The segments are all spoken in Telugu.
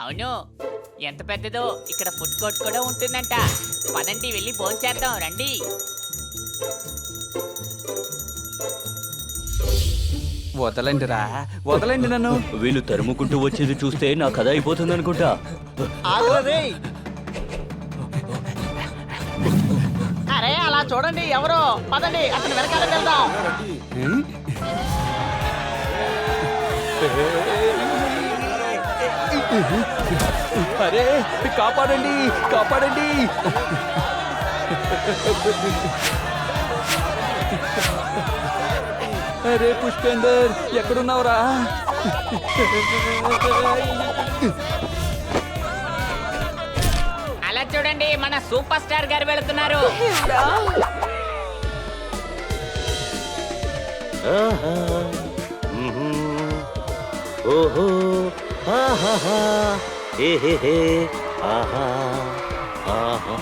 అవును, ఎంత పెద్దదో. ఇక్కడ ఫుడ్ కోర్ట్ కూడా ఉంటుందంట. పదండి, వెళ్ళి భోంచేద్దాం రండి. వదలండిరా, వదలండి నన్ను. వీళ్ళు తరుముకుంటూ వచ్చేది చూస్తే నా కథ అయిపోతుంది అనుకుంటా. అరే అలా చూడండి, ఎవరో. పదండి, అతని వెనకాల వెళ్దాం. అరే కాపాడండి, కాపాడండి. అరే పుష్పేందర్, ఎక్కడున్నావురా? అలా చూడండి, మన సూపర్ స్టార్ గారు వెళుతున్నారు. ఆహా, మ్హూ, ఓహో, ఆహాహా, ఏహేహే, ఆహా, ఆహా.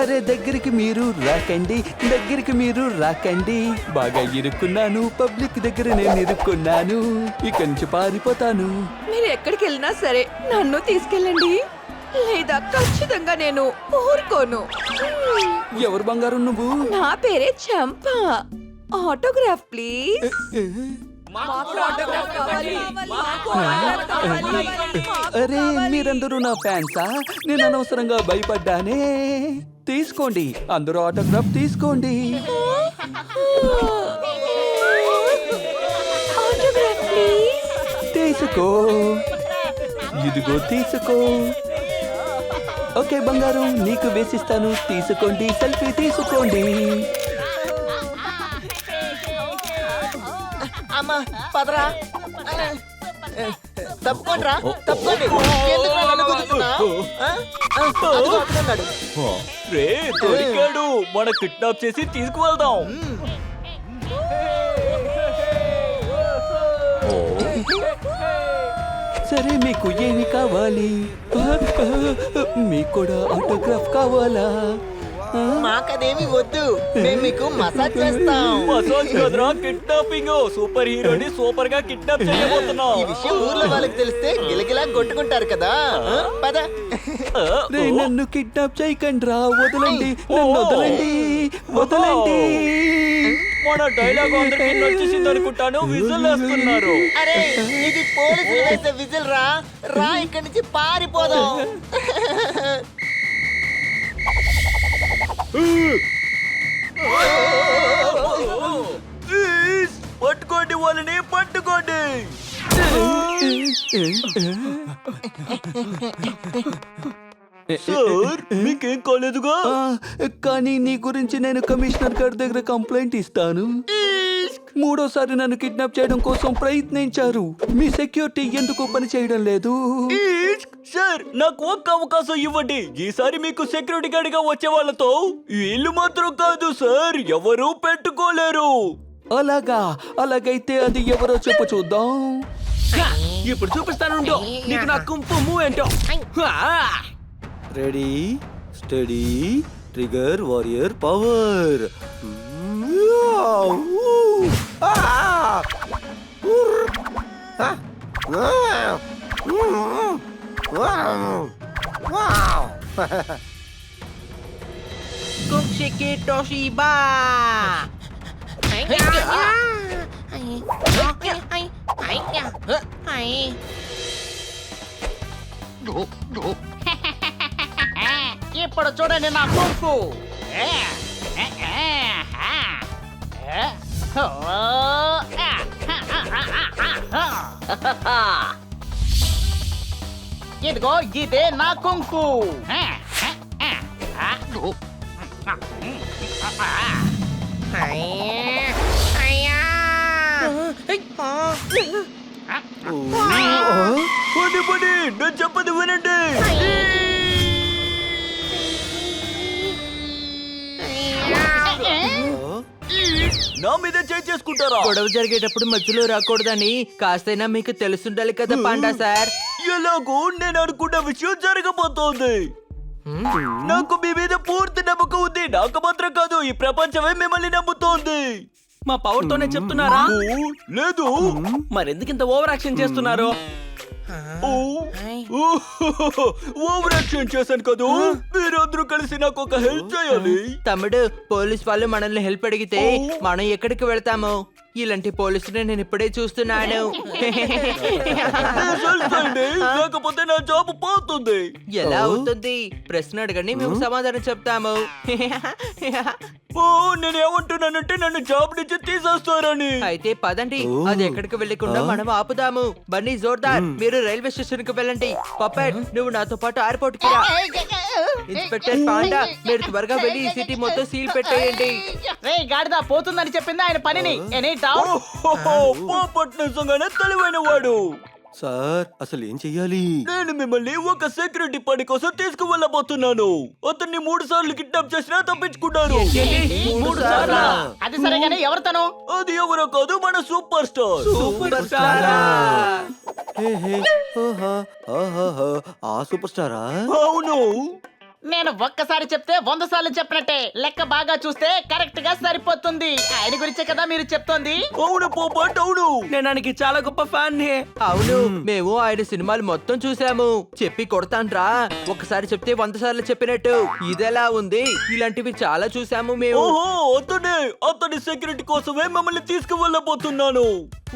అరే దగ్గరికి మీరు రాకండి, దగ్గరికి మీరు రాకండి. బాగా ఇరుక్కున్నాను, పబ్లిక్ దగ్గర నేను ఇరుక్కున్నాను. ఇక్కడి నుంచి పారిపోతాను. మీరు ఎక్కడికి వెళ్ళినా సరే నన్ను తీసుకెళ్ళండి, లేదా ఖచ్చితంగా నేను ఊరుకోను. ఎవరు బంగారం నువ్వు? నా పేరే చంప. Autograph please. అరే మీరందరూ నా ఫ్యాన్సా? నేను అనవసరంగా భయపడ్డానే. తీసుకోండి, అందరూ ఆటోగ్రాఫ్ తీసుకోండి. Autograph please. తీసుకో, ఇదిగో తీసుకో. ఓకే బంగారం, నీకు వేసిస్తాను. తీసుకోండి, సెల్ఫీ తీసుకోండి. అమ్మా పదరా. తప్పుకోండి రా, తప్పుకోండి. ఎందుకురా నన్ను గుద్దుతున్నావ్? ఆ? అదిగో అక్కడున్నాడు. రే దొరికాడు, మన కిడ్నాప్ చేసి తీసుకువెళ్దాం. సరే మీకు ఏమి కావాలి? మీకు కూడా ఆటోగ్రాఫ్ కావాలా? మాకదేమి వద్దు, మేము మీకు మసాజ్ చేస్తాం. మసాజ్ కదరా, కిడ్నాపింగ్. సూపర్ హీరోని సూపర్ గా కిడ్నాప్ చేయబోతున్నాం. ఈ విషయం ఊర్లో వాళ్ళకి తెలిస్తే గిలగిలా కొట్టుకుంటారు కదా. పద. రే నన్ను కిడ్నాప్ చేయకండి రా, వదలండి, నన్ను వదలండి, వదలండి. మన డైలాగ్ అందరికి నచ్చేసింది అనుకుంటాను. విజిల్ వేస్తున్నారు. అరే ఇది పోలీసులు వేసే విజిల్ రా. రా ఇక్కడి నుంచి పారిపోదాం. పట్టుకోండి, వాళ్ళని పట్టుకోండి. సార్ మీకేం కాలేదుగా? కానీ నీ గురించి నేను కమిషనర్ గారి దగ్గర కంప్లైంట్ ఇస్తాను. మూడోసారి నన్ను కిడ్నాప్ చేయడం కోసం ప్రయత్నించారు. మీ సెక్యూరిటీ ఎందుకు పని చేయడం లేదు? సార్ నాకు ఒక్క అవకాశం ఇవ్వండి. ఈసారి మీకు సెక్యూరిటీ గార్డ్ గా వచ్చే వాళ్ళతో వీళ్ళు మాత్రం కాదు సార్, ఎవరు పెట్టుకోలేరు. అలాగా? అలాగైతే అది ఎవరో చెప్పు చూద్దాం. ఇప్పుడు చూపిస్తాను, నీకు నా కుంపు మూవ్ ఏంటో. Ready, study, trigger, warrior, power. కుక్షికి టోషిబా. ఇప్పుడు చూడండి నా కుంఫు. ఇదిగో ఇదే నా కుంఫు. పని పని, నేను చెప్పదు వినండి. నా మీద చేసుకుంటారా? గొడవ జరిగేటప్పుడు మధ్యలో రాకూడదని కాస్తైనా మీకు తెలుసుండాలి కదా పాండా సార్. ఎలాగో నేను అనుకున్న విషయం జరగబోతోంది. నాకు మీ మీద పూర్తి నమ్మకం ఉంది. నాకు మాత్రం కాదు, ఈ ప్రపంచమే మిమ్మల్ని నమ్ముతోంది. మా పవర్ తోనే చెప్తున్నారా? ఓ, లేదు. మరెందుకు ఇంత ఓవర్ యాక్షన్ చేస్తున్నారు? ఓవర్ యాక్షన్ చేశాను కదా. మీరందరూ కలిసి నాకు ఒక హెల్ప్ చేయాలి. తమ్ముడు, పోలీస్ వాళ్ళు మనల్ని హెల్ప్ అడిగితే మనం ఎక్కడికి వెళ్తాము? ఇలాంటి పోలీసుని నేను ఇప్పుడే చూస్తున్నాను. హెల్ప్ చేయండి, లేకపోతే నా జాబ్ పోతుంది. ఎలా అవుతుంది? ప్రశ్న అడగండి, మేము సమాధానం చెప్తాము. ఓ, నేను ఏమంటున్నానంటే నన్ను జాబ్ నుంచి తీసేస్తారని. అయితే పదండి, అది ఎక్కడికి వెళ్ళకుండా మనం ఆపుదాము. బన్నీ జోర్దార్, మీరు రైల్వే స్టేషన్ కి వెళ్ళండి. పప్పెట్, నువ్వు నాతో పాటు ఎయిర్పోర్ట్ కి రా. ఇన్స్పెక్టర్ పాండా, మీరు త్వరగా వెళ్ళి ఈ సిటీ మొత్తం సీల్ పెట్టేయండి. రే గాడిద, పోతుందని చెప్పింది ఆయన పనిని. Any doubt? పోపట్ నిజంగానే తెలివైన వాడు. సార్ అసలు ఏం చెయ్యాలి? నేను మిమ్మల్ని ఒక సెక్యూరిటీ పని కోసం తీసుకువెళ్ళబోతున్నాను. అతన్ని 3 సార్లు కిడ్నాప్ చేసినా తప్పించుకున్నారు. 3 సార్లా? అది సరే గానీ ఎవరు తను? అది ఎవరో కాదు, మన సూపర్ స్టార్. సూపర్ స్టారా? హే, హే, ఆహా, ఆహాహా, ఆ సూపర్ స్టారా? అవును. నేను ఒక్కసారి చెప్తే 100 సార్లు చెప్పినట్టే. లెక్క బాగా చూస్తే కరెక్ట్ గా సరిపోతుంది. ఆయన గురించే కదా మీరు చెప్తోంది? అవును పోపట్, అవును. నేను ఆయనకి చాలా గొప్ప ఫ్యాన్. అవును, మేము ఆయన సినిమాలు మొత్తం చూసాము. చెప్పి కొడతాన్రా, ఒకసారి చెప్తే 100 సార్లు చెప్పినట్టు. ఇదెలా ఉంది? ఇలాంటివి చాలా చూసాము మేము. ఓహో, అతని సెక్యూరిటీ కోసమే మిమ్మల్ని తీసుకువెళ్ళబోతున్నాను.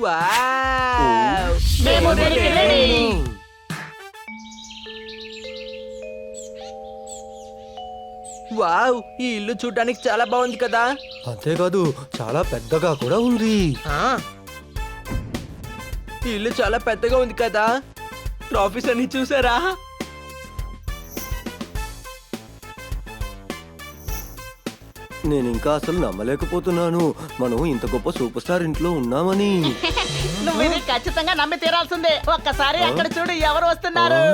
వావ్! మేము రెడీ. వావ్, ఈ ఇల్లు చూడడానికి చాలా బాగుంది కదా. అంతేకాదు చాలా పెద్దగా కూడా ఉంది. ఈ ఇల్లు చాలా పెద్దగా ఉంది కదా. ట్రాఫీస్ అన్ని చూసారా? నేను ఇంకా అసలు నమ్మలేకపోతున్నాను మనం ఇంత గొప్ప సూపర్ స్టార్ ఇంట్లో ఉన్నామని. నువ్వు ఇది ఖచ్చితంగా నమ్మి తీరాల్సిందే. ఒక్కసారి అక్కడ చూడు, ఎవరు వస్తున్నారు.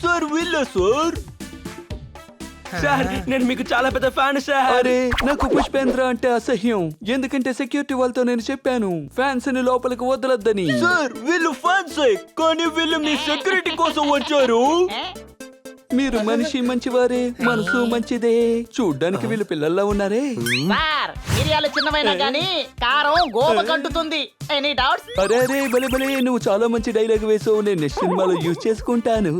సార్ వీళ్ళ సార్. సార్, నేను మీకు చాలా పెద్ద ఫ్యాన్ సార్. అరే, నాకు పుష్పేంద్ర అంటే అసహ్యం. ఎందుకంటే సెక్యూరిటీ వాళ్ళతో నేను చెప్పాను ఫ్యాన్స్ ని లోపలికి వదలొద్దని. సార్ వీళ్ళు ఫ్యాన్సే, కానీ వీళ్ళు మీ సెక్యూరిటీ కోసం వచ్చారు. మీరు మనిషి మంచివారే, మనసు మంచిదే. చూడ్డానికి వీళ్ళు పిల్లల్లా ఉన్నారే. సార్, మిరియాలు చిన్నవైనా గానీ కారం గోప కంటుతుంది. Any doubts? అరే అరే, భలే భలే, నువ్వు చాలా మంచి డైలాగ్ వేసావు. నేను నెక్స్ట్ సినిమాలో యూజ్ చేసుకుంటాను.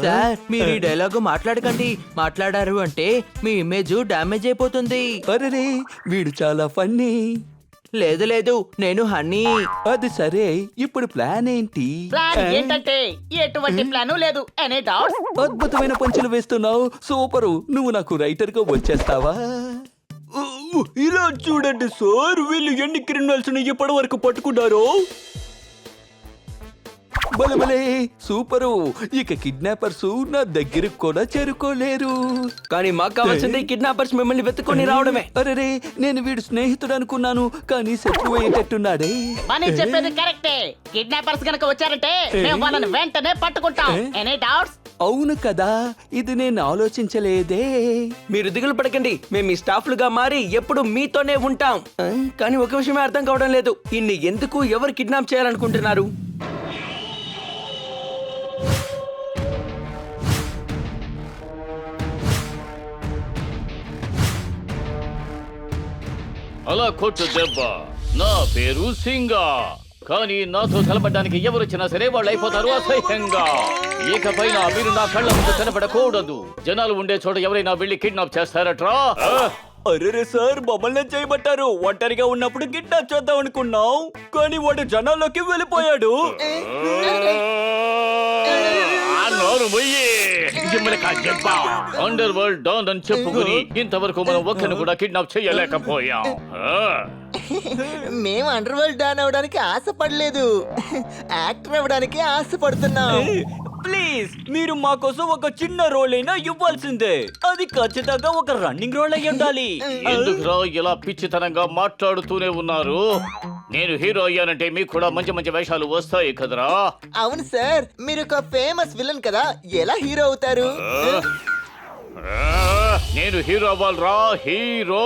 సార్, మీరు ఈ డైలాగు మాట్లాడకండి. మాట్లాడారు అంటే మీ ఇమేజ్ డ్యామేజ్ అయిపోతుంది. అరే, వీడు చాలా ఫన్నీ. లేదు లేదు, నేను హనీ. అది సరే, ఇప్పుడు ప్లాన్ ఏంటి? ప్లాన్ ఏంటంటే ఎటువంటి ప్లాన్ లేదు. Any doubts? అద్భుతమైన పంచులు వేస్తున్నావు, సూపరు. నువ్వు నాకు రైటర్ గా వచ్చేస్తావా? ఇలా చూడండి సార్, వీళ్ళు ఎన్ని క్రిమినల్స్ ని ఇప్పటి వరకు పట్టుకున్నారో. భలే భలే, సూపరు. ఇక కిడ్నాపర్స్ నా దగ్గరకు కూడా చేరుకోలేరు. కానీ మాకు కావాల్సింది కిడ్నాపర్స్ మిమ్మల్ని వెతుకొని రావడమే. అరే, నేను వీడు స్నేహితుడు అనుకున్నాను, కానీ శత్రువు అయ్యేటట్టున్నాడే. మనీ చెప్పేది కరెక్టే. కిడ్నాపర్స్ గనక వచ్చారంటే మేము వాళ్ళని వెంటనే పట్టుకుంటాం. Any doubts? అవును కదా, ఇది నేను ఆలోచించలేదే. మీరు దిగులు పడకండి, మేము మీ స్టాఫ్లుగా మారి ఎప్పుడు మీతోనే ఉంటాం. కానీ ఒక విషయమే అర్థం కావడం లేదు, ఇన్ని ఎందుకు ఎవరు కిడ్నాప్ చేయాలనుకుంటున్నారు? అలా కొట్టు దెబ్బ. నా పేరు సింగా, కానీ నాతో తలపడ్డానికి ఎవరొచ్చినా సరే వాళ్ళు అయిపోతారు అసహ్యంగా. ఇకపైన మీరు నా కళ్ళ ముందు కనపడకూడదు. జనాలు ఉండే చోట ఎవరైనా వెళ్ళి కిడ్నాప్ చేస్తారట్రా. అరే సార్, మమ్మల్ని చేయబట్టారు. ఒంటరిగా ఉన్నప్పుడు కిడ్నాప్ చేద్దాం అనుకున్నాం, కానీ వాడు జనాల్లోకి వెళ్ళిపోయాడు. అండర్ వరల్డ్ డాన్ అని చెప్పుకుని ఇంతవరకు మనం ఒక్కరిని కూడా కిడ్నాప్ చేయలేకపోయాం. మేము అండర్ వరల్డ్ డాన్ అవడానికి ఆశపడలేదు, యాక్టర్ అవడానికి ఆశపడుతున్నాం. ప్లీజ్, మీరు మా కోసం ఒక చిన్న రోల్ అయినా ఇవ్వాల్సిందే. అది ఖచ్చితంగా ఒక రన్నింగ్ రోల్ అయి ఉండాలి. ఎందుకురా ఇలా పిచ్చితనంగా మాట్లాడుతూనే ఉన్నారు? నేను హీరో అయ్యానంటే మీకు కూడా మంచి మంచి వేషాలు వస్తాయి కదరా. అవును సార్, మీరు ఒక ఫేమస్ విలన్ కదా, ఎలా హీరో అవుతారు? నేను హీరో అవ్వాలరా, హీరో.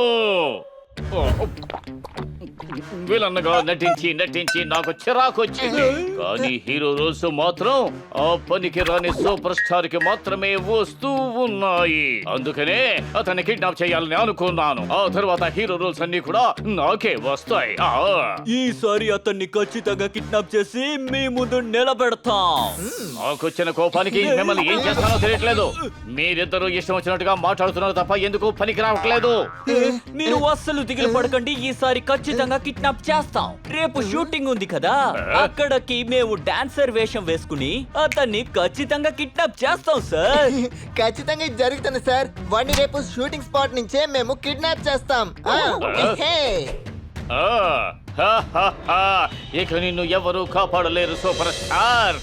విలన్గా నటించి నటించి నాకు చిరాకు వచ్చింది. కానీ హీరో రోల్స్ మాత్రం ఆ పనికి రాని సూపర్ స్టార్ కి మాత్రమే వస్తూ ఉన్నాయి. అందుకనే అతన్ని కిడ్నాప్ చేయాలని అనుకున్నాను. ఆ తర్వాత హీరో రోల్స్ అన్ని కూడా నాకే వస్తాయి. ఈసారి అతన్ని ఖచ్చితంగా కిడ్నాప్ చేసి మీ ముందు నిలబెడతాం. నాకొచ్చిన కోపానికి మిమ్మల్ని ఏం చేస్తానో తెలియట్లేదు. మీరిద్దరూ ఇష్టం వచ్చినట్టుగా మాట్లాడుతున్నారు తప్ప ఎందుకు పనికి రావట్లేదు. మీరు అస్సలు దిగులు పడకండి, ఈసారి ఖచ్చితంగా కిడ్నాప్ చేస్తాం. రేపు షూటింగ్ ఉంది కదా, అక్కడికి మేము డాన్సర్ వేషం వేసుకుని అతన్ని ఖచ్చితంగా కిడ్నాప్ చేస్తాం సార్. ఖచ్చితంగా ఇది జరుగుతుంది సార్. వాడిని రేపు షూటింగ్ స్పాట్ నుంచే మేము కిడ్నాప్ చేస్తాం. ఇక నిన్ను ఎవరు కాపాడలేరు సూపర్ స్టార్.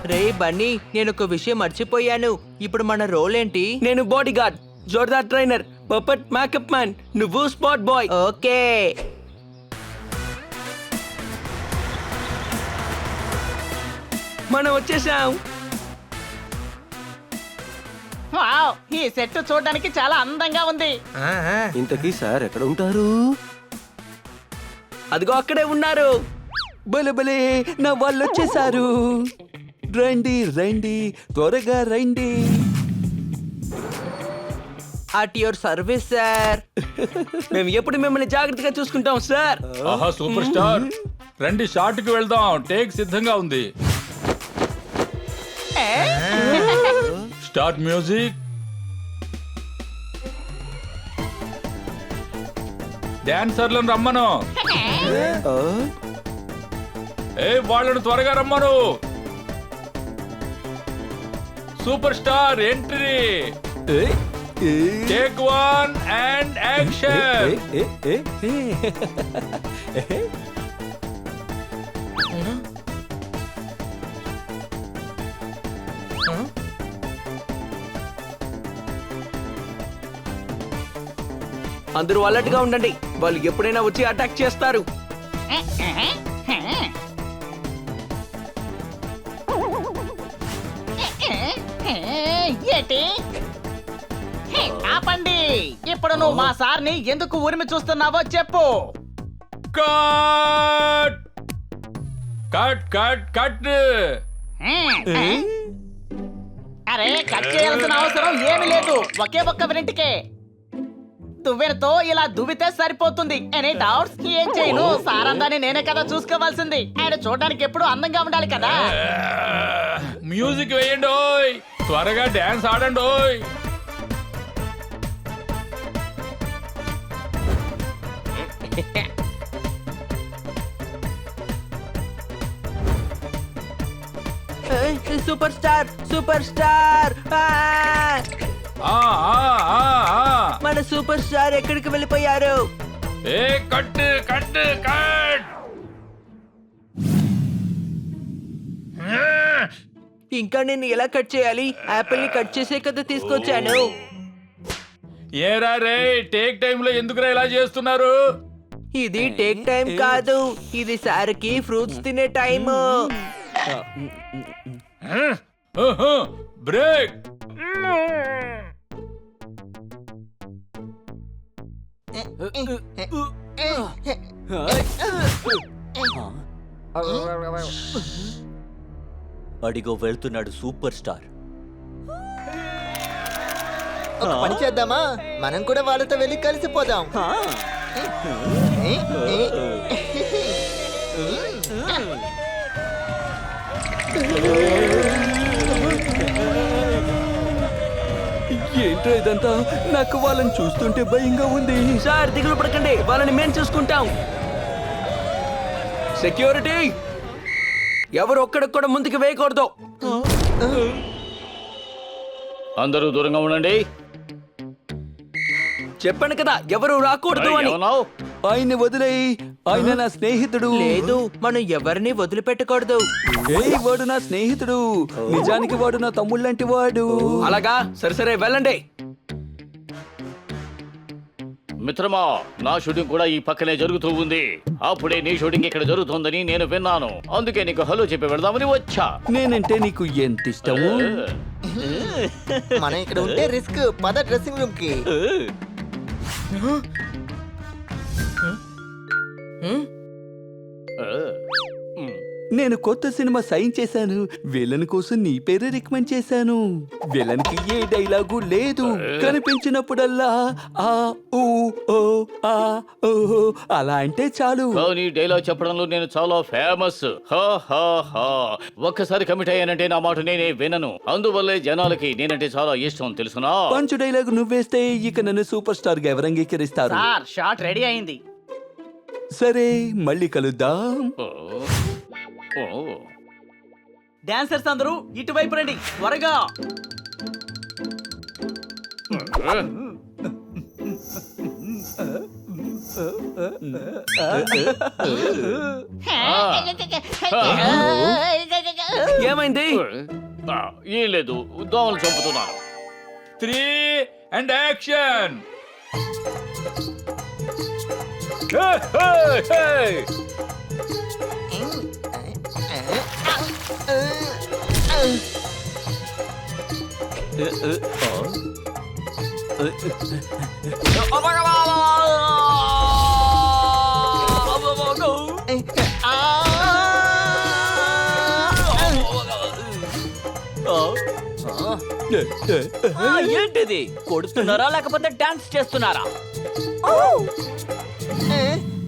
రే బన్నీ, నేను ఒక విషయం మర్చిపోయాను. ఇప్పుడు మన రోల్ ఏంటి? నేను బాడీ గార్డ్, జోర్దార్ ట్రైనర్, పపట్ మేకప్ మ్యాన్, నువ్వు స్పాట్ బాయ్. ఓకే. మనం వచ్చేసాం. వావ్, ఈ సెట్ చూడడానికి చాలా అందంగా ఉంది. ఇంతకీ సార్ ఎక్కడ ఉంటారు? అదిగో అక్కడే ఉన్నారు. భలే భలే, నా వాళ్ళు వచ్చేసారు. రండి రండి, త్వరగా రండి. At your service sir. మేము ఎప్పుడు మిమ్మల్ని జాగ్రత్తగా చూసుకుంటాం సార్. ఆహా సూపర్ స్టార్, రండి షాట్ కి వెళ్దాం. టేక్ సిద్ధంగా ఉంది. Start music. డాన్సర్లను రమ్మను. వాళ్ళను త్వరగా రమ్మను. Super star entry. Take 1 and action. అందరూ అలర్ట్ గా ఉండండి. వాళ్ళు ఎప్పుడైనా వచ్చి అటాక్ చేస్తారు. ఏంటి? ఆపండి. ఇప్పుడు నువ్వు మా సార్ని ఎందుకు ఉరిమి చూస్తున్నావో చెప్పు. Cut cut cut cut. అరే, కట్ చేయాల్సిన అవసరం ఏమీ లేదు. ఒకే ఒక్క మినిట్కే దువ్వెనతో ఇలా దువ్వితే సరిపోతుంది. Any doubts? ఏం చేయను, సార్ అందాన్ని నేనే కదా చూసుకోవాల్సింది. ఆయన చూడడానికి ఎప్పుడు అందంగా ఉండాలి కదా. మ్యూజిక్ వేయండి ఓయ్, త్వరగా డాన్స్ ఆడండి ఓయ్. Super star, super star. మన సూపర్ స్టార్ ఎక్కడికి వెళ్ళిపోయారు? ఏ కట్ కట్ కట్. ఇంకా నేను ఎలా కట్ చేయాలి? యాపిల్ ని కట్ చేసే కదా తీసుకొచ్చాను. ఏరా రే, టేక్ టైం లో ఎందుకురా ఇలా చేస్తున్నారు? ఇది టేక్ టైం కాదు, ఇది సార్కి ఫ్రూట్స్ తినే టైం. బ్రేక్. అడిగో వెళ్తున్నాడు సూపర్ స్టార్. ఒక పని చేద్దామా, మనం కూడా వాళ్ళతో వెళ్ళి కలిసిపోదాం. ఏంటో ఇదంతా, నాకు వాళ్ళని చూస్తుంటే భయంగా ఉంది. సార్ దిగులు పడకండి, వాళ్ళని మేము చూసుకుంటాం. సెక్యూరిటీ, ఎవరు ఒక్కడికి కూడా ముందుకు వేయకూడదు. అందరూ దూరంగా ఉండండి. చెప్పాను కదా ఎవరు రాకూడదు అని. ఏమన్నావ్? ఆయన్ని వదిలేయి, ఆయన నా స్నేహితుడు. లేదు మనం ఎవరిని వదిలిపెట్టకూడదు. ఏయ్, వాడు నా స్నేహితుడు. నిజానికి వాడు నా తమ్ముళ్ళంటి వాడు. అలాగా, సరే సరే వెళ్ళండి. మిత్రమా, నా షూటింగ్ కూడా ఈ పక్కనే జరుగుతూ ఉంది. అప్పుడే నీ షూటింగ్ ఇక్కడ జరుగుతుందని నేను విన్నాను. అందుకే నీకు హలో చెప్పి వెళ్దామని వచ్చా. నేనంటే నీకు ఎంత ఇష్టము. మనం ఇక్కడ ఉంటే రిస్క్. పద డ్రెస్సింగ్ రూమ్ కి. నేను కొత్త సినిమా సైన్ చేశాను. విలన్ కోసం నీ పేరే రికమెండ్ చేశాను. విలన్ కి ఏ డైలాగు లేదు. కనిపించినప్పుడల్లా ఆ ఊ ఓ ఆ ఓ అలా అంటే చాలు. కానీ డైలాగ్ చెప్పడంలో నేను చాలా ఫేమస్. ఒక్కసారి కమిట్ అయ్యానంటే నా మాట నేనే వినను. అందువల్లే జనాలకి నేనంటే చాలా ఇష్టం, తెలుసునా? పంచు డైలాగ్ నువ్వేస్తే ఇక నన్ను సూపర్ స్టార్ గా ఎవరు అంగీకరిస్తారు? సార్ షాట్ రెడీ అయింది. సరే, మళ్ళీ కలుద్దాం. డాన్సర్స్ అందరూ ఇటువైపు రండి త్వరగా. ఏమైంది? ఏం లేదు, దోమలు చంపుతున్నాను. 3 and యాక్షన్. ఏంటిది? కొడుతున్నారా లేకపోతే డాన్స్ చేస్తున్నారా?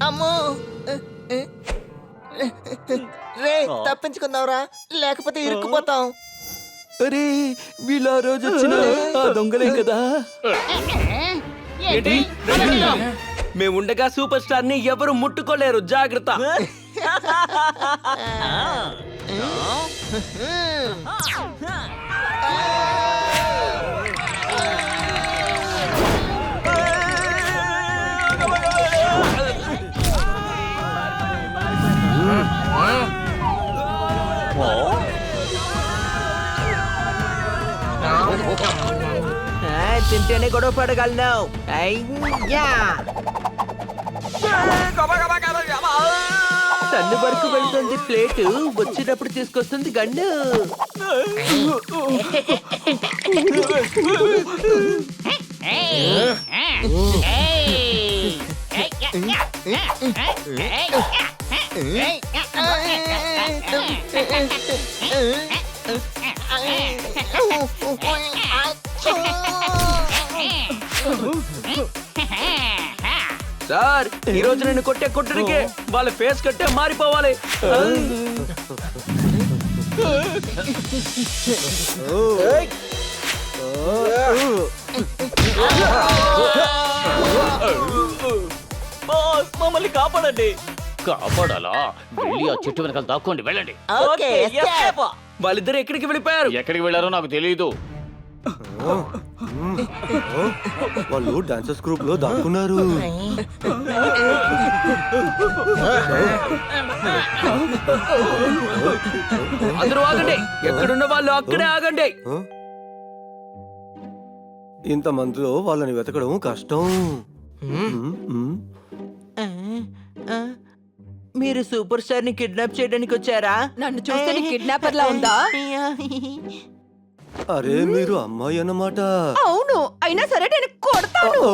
అమ్మో, రే తప్పించుకుందాంరా, లేకపోతే ఇరుక్కుపోతాం. అరే, వీళ్ళు ఆ రోజు వచ్చిన ఆ దొంగలే కదా. ఏంటి? మేముండగా సూపర్ స్టార్ ని ఎవరు ముట్టుకోలేరు, జాగ్రత్త. తింటేనే గొడవ పడగలను. తన్ను వరకు వెళ్తుంది ప్లేటు, వచ్చినప్పుడు తీసుకొస్తుంది గన్ను. సార్, ఈ రోజు నేను కొట్టే కొట్టడికే వాళ్ళ ఫేస్ కట్టే మారిపోవాలి. బాస్, మమ్మల్ని కాపాడండి. కాపాడాలా? వెళ్ళి ఆ చెట్టు వెనకాల దాక్కోండి, వెళ్ళండి. Okay, escape. వాళ్ళిద్దరు ఎక్కడికి వెళ్ళిపోయారు? ఎక్కడికి వెళ్ళారో నాకు తెలియదు. వాళ్ళు డాన్సర్స్ గ్రూప్ లో దాక్కున్నారు. అందరూ ఆగండి, ఎక్కడున్న వాళ్ళు అక్కడే ఆగండి. ఇంత మందిలో వాళ్ళని వెతకడం కష్టం. మీరు సూపర్ స్టార్ ని కిడ్నాప్ చేయడానికి వచ్చారా? నన్ను చూస్తే కిడ్నాపర్ లా ఉందా? అరే, మీరు అమ్మాయి అన్నమాట. అవును, అయినా సరే నేను కొడతాను.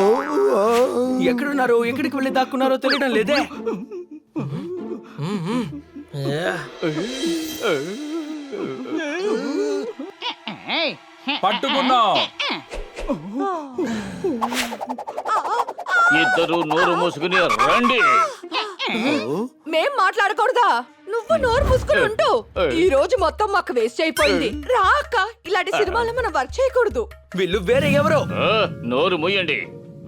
ఎక్కడున్నారు, ఎక్కడికి వెళ్ళి దాక్కున్నారో తెలియడం లేదే. పట్టుకున్నాం. ఇద్దరు నోరు మూసుకుని రండి. మేం మాట్లాడకూడదా? నువ్వు నోరు మూసుకుని ఉంటూ. ఈ రోజు మొత్తం మాకు వేస్ట్ అయిపోయింది. రాక ఇలాంటి సినిమాలో మనం వర్క్ చేయకూడదు. వీళ్ళు వేరే ఎవరో. నోరు మూయండి.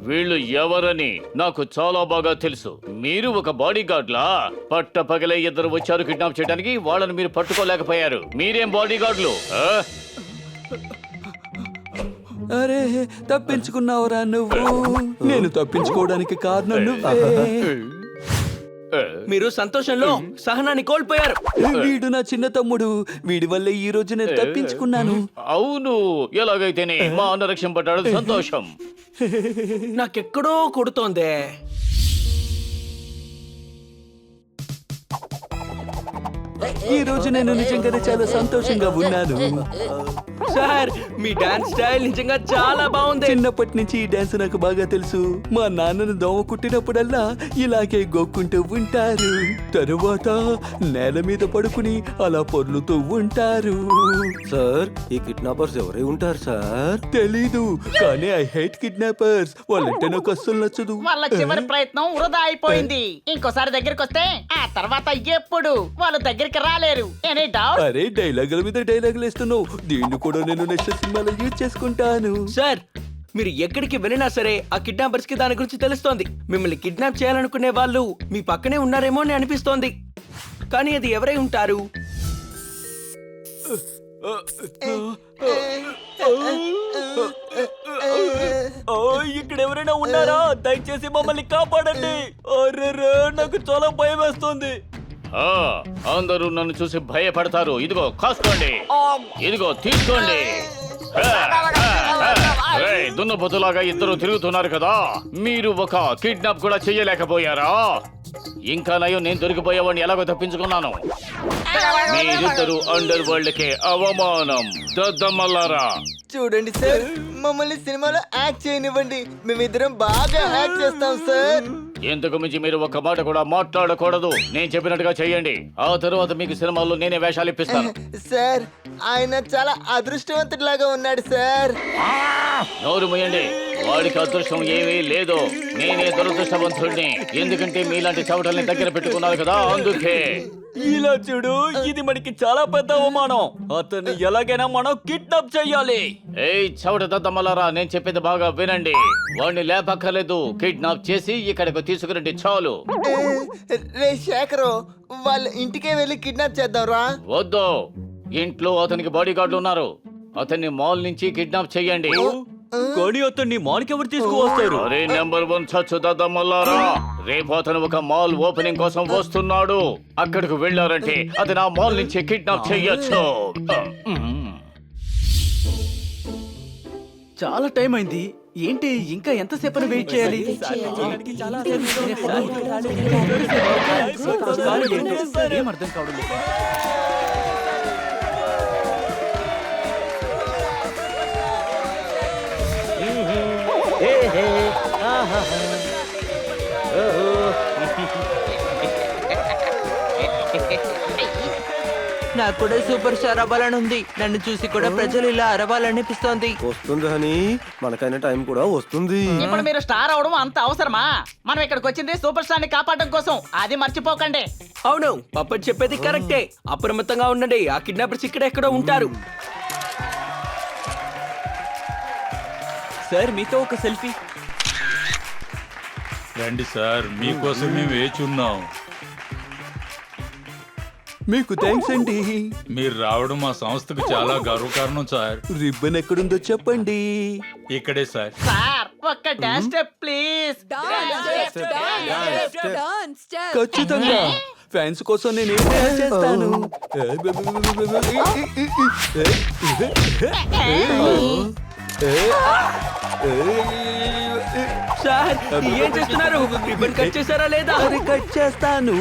వీళ్ళు ఎవరని నాకు చాలా బాగా తెలుసు. మీరు ఒక బాడీ గార్డ్లా? పట్ట పగలే ఇద్దరు వచ్చారు కిడ్నాప్ చేయడానికి. వాళ్ళని మీరు పట్టుకోలేకపోయారు. మీరేం బాడీ గార్డ్లు? అరే తప్పించుకున్నావురా నువ్వు. నేను తప్పించుకోవడానికి కారణం నువ్వే. మీరు సంతోషంలో సహనాన్ని కోల్పోయారు. వీడు నా చిన్న తమ్ముడు. వీడి వల్ల ఈ రోజు నేను తప్పించుకున్నాను. అవును, ఎలాగైతేనే మా అన్న రక్షింపడ్డాడు, సంతోషం. నాకెక్కడో కొడుతోందే. ఈ రోజు నేను నిజంగానే చాలా సంతోషంగా ఉన్నాను. సార్, మీ డాన్స్ స్టైల్ నిజంగా చాలా బాగుంది. చిన్నప్పటి నుంచి ఈ డాన్స్ నాకు బాగా తెలుసు. మా నాన్నను దోమ కుట్టినప్పుడల్లా ఇలాగే గోక్కుంటూ ఉంటారు. తరువాత నేల మీద పడుకుని అలా పొర్లుతూ ఉంటారు. సార్, ఈ కిడ్నాపర్స్ ఎవరై ఉంటారు సార్? తెలీదు, కానీ ఐ హేట్ కిడ్నాపర్స్. వాళ్ళంటే నాకు అస్సలు నచ్చదు. వాళ్ళ చివరి ప్రయత్నం వృధా అయిపోయింది. ఇంకోసారి దగ్గరికి వస్తే ఆ తర్వాత ఎప్పుడు వాళ్ళు దగ్గరికి రాలేరు. Any doubt? అరే డైలాగుల మీద డైలాగులు వేస్తున్నావు. దీన్ని కూడా నేను నెక్స్ట్ సినిమాలో యూజ్ చేసుకుంటాను. సార్, మీరు ఎక్కడికి వెళ్ళినా సరే ఆ కిడ్నాపర్స్ కి దాని గురించి తెలుస్తోంది. మిమ్మల్ని కిడ్నాప్ చేయాలనుకునే వాళ్ళు మీ పక్కనే ఉన్నారేమో అని అనిపిస్తోంది. కానీ అది ఎవరై ఉంటారు? ఇక్కడ ఎవరైనా ఉన్నారా? దయచేసి మమ్మల్ని కాపాడండి. అరెరే, నాకు చాలా భయం వేస్తుంది. ఆ, అందరూ నన్ను చూసి భయపడతారు. ఇదిగో కాసుకోండి, ఇదిగో తీసుకోండి. దున్నపోతులాగా ఇద్దరు తిరుగుతున్నారు కదా, మీరు ఒక కిడ్నాప్ కూడా చెయ్యలేకపోయారా? ఇంకా నయం, నేను దొరికిపోయేవాడిని ఎలాగో తప్పించుకున్నాను. మీరిద్దరు అండర్ వరల్డ్ కే అవమానం, దద్దమ్మలారా. చూడండి సార్, మమ్మల్ని సినిమాలో యాక్ట్ చేయనివ్వండి. మేమిద్దరం బాగా యాక్ట్ చేస్తాం సార్. ఇంతకు మించి మీరు ఒక్క మాట కూడా మాట్లాడకూడదు. నేను చెప్పినట్టుగా చెయ్యండి. ఆ తరువాత మీకు సినిమాల్లో నేనే వేషాలు ఇప్పిస్తాను. సార్, ఆయన చాలా అదృష్టవంతుడిలాగా ఉన్నాడు సార్. నోరు మూయండి. వాడికి అదృష్టం ఏమీ లేదు. నేనే దురదృష్టవంతుడిని. ఎందుకంటే మీలాంటి చవటల్ని దగ్గర పెట్టుకున్నారు కదా, అందుకే. ఇలా చూడు, ఇది మనకి చాలా పెద్ద అవమానం. అతన్ని ఎలాగైనా మనం కిడ్నాప్ చెయ్యాలి. ఏయ్ చవట దద్దమ్మలారా, నేను చెప్పేది బాగా వినండి. వాడిని లేపక్కర్లేదు, కిడ్నాప్ చేసి ఇక్కడికి తీసుకురండి చాలు. రే శేఖరు, వాళ్ళ ఇంటికే వెళ్ళి కిడ్నాప్ చేద్దాం రా. వద్దు, ఇంట్లో అతనికి బాడీ గార్డులు ఉన్నారు. అతన్ని మాల్ నుంచి కిడ్నాప్ చెయ్యండి. కానీ అతన్ని మాల్కి ఎవరు తీసుకువస్తారు? అరే నెంబర్ 1 చచ్చు దద్దమ్మలారా, రేపు అతను ఒక మాల్ ఓపెనింగ్ కోసం వస్తున్నాడు. అక్కడికి వెళ్ళారంటే అతను ఆ మాల్ నుంచి కిడ్నాప్ చెయ్యొచ్చు. చాలా టైం అయింది. ఏంటి ఇంకా ఎంతసేపు వెయిట్ చేయాలి? ఏం అర్థం కావడం లేదు. నాకు కూడా సూపర్ స్టార్ అవ్వాలని ఉంది. నన్ను చూసి కూడా ప్రజలు ఇలా అరవాలనిపిస్తోంది. వస్తుంది అని మనకైనా టైం కూడా వస్తుంది. ఇప్పుడు మీరు స్టార్ అవడం అంత అవసరమా? మనం ఇక్కడికి వచ్చింది సూపర్ స్టార్ ని కాపాడడం కోసం, అది మర్చిపోకండి. అవును, పప్పటి చెప్పేది కరెక్టే. అప్రమత్తంగా ఉండండి, ఆ కిడ్నాపర్స్ ఇక్కడ ఎక్కడో ఉంటారు. సార్, మీతో ఒక సెల్ఫీ. రండి సార్, మీకోసం మేము వేచి ఉన్నాం. మీకు థ్యాంక్స్ అండి. మీరు రావడం మా సంస్థకు చాలా గర్వకారణం సార్. రిబ్బన్ ఎక్కడుందో చెప్పండి. ఇక్కడే సార్. సార్, ఒక్క డాన్స్ స్టెప్ ప్లీజ్. ఖచ్చితంగా ఫ్యాన్స్ కోసం నేను ఏమైనా చేస్తాను. సార్, ఏం చేస్తున్నారు? రిబ్బన్ కట్ చేశారా లేదా? అది కట్ చేస్తాను.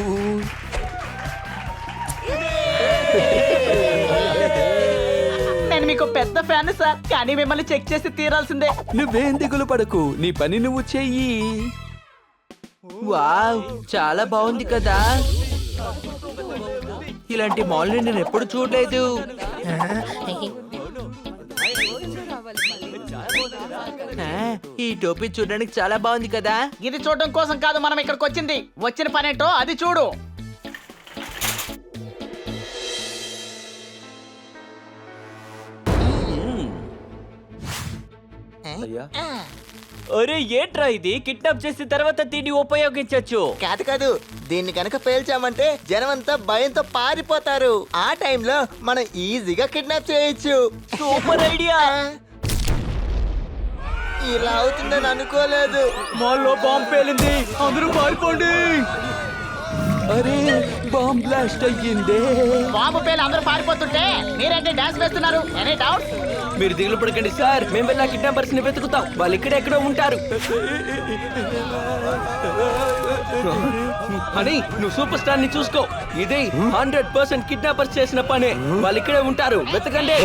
నేను మీకు పెద్ద ఫ్యాన్ సార్, కానీ మిమ్మల్ని చెక్ చేసి తీరాల్సిందే. నువ్వేం దిగులు పడకు, నీ పని నువ్వు చెయ్యి. వావ్, చాలా బాగుంది కదా. ఇలాంటి మాల్ ని నేను ఎప్పుడు చూడలేదు. ఈ టోపీ చూడడానికి చాలా బాగుంది కదా. ఇది చూడడం కోసం కాదు మనం ఇక్కడికి వచ్చింది. వచ్చిన పనేంటో అది చూడు. అయ్యా, అరే ఏంట్రా ఇది? కిడ్నాప్ చేసిన తర్వాత దీన్ని ఉపయోగించొచ్చు. కాదు కాదు, దీన్ని కనుక పేల్చామంటే జనమంతా భయంతో పారిపోతారు. ఆ టైంలో మనం ఈజీగా కిడ్నాప్ చేయొచ్చు. Super idea. ఇలా అవుతుందని అనుకోలేదు. మాల్లో బాంబు పేలింది, అందరూ పారిపోండి. అరే బాంబ్ బ్లాస్ట్ అయ్యిందే. బాంబు పేలు అందరూ పారిపోతుంటే మీరేంటి డాన్స్ వేస్తున్నారు? Any doubt? మీరు దిగులు పడకండి సార్, మేము వెళ్ళి కిడ్నాపర్స్ ని వెతుకుతాం. వాళ్ళు ఇక్కడెక్కడో ఉంటారు. అని నువ్వు సూపర్ స్టార్ ని చూసుకో. ఇది 100% కిడ్నాపర్స్ చేసిన పనే. వాళ్ళు ఇక్కడే ఉంటారు, వెతకండి.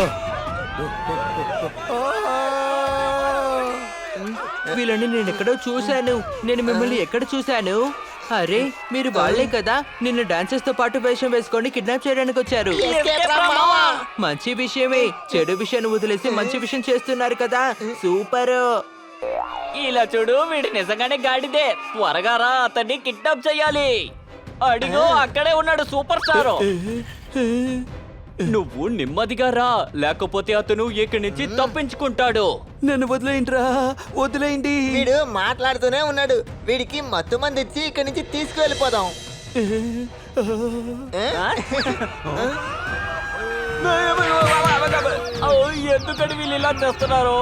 వీళ్ళని నేను ఎక్కడో చూశాను. నేను మిమ్మల్ని ఎక్కడ చూశాను? అరే మీరు వాళ్ళే కదా నిన్ను డాన్సర్స్ తో పాటు వేషం వేసుకొని కిడ్నాప్ చేయడానికి వచ్చారు. మంచి విషయమే. చెడు విషయాన్ని వదిలేసి మంచి విషయం చేస్తున్నారు కదా. సూపర్. ఇలా చూడు, వీడు నిజంగానే గాడిదే. త్వరగా రా, అతన్ని కిడ్నాప్ చెయ్యాలి. అడిగో అక్కడే ఉన్నాడు సూపర్ స్టార్. నువ్వు నెమ్మదిగా రా, లేకపోతే అతను ఇక్కడి నుంచి తప్పించుకుంటాడు. నన్ను వదిలేయండిరా, వదిలేయండి. వీడు మాట్లాడుతూనే ఉన్నాడు. వీడికి మత్తు మంది ఇచ్చి ఇక్కడి నుంచి తీసుకువెళ్ళిపోదాం. ఎందుకని వీళ్ళు ఇలా చేస్తున్నారు?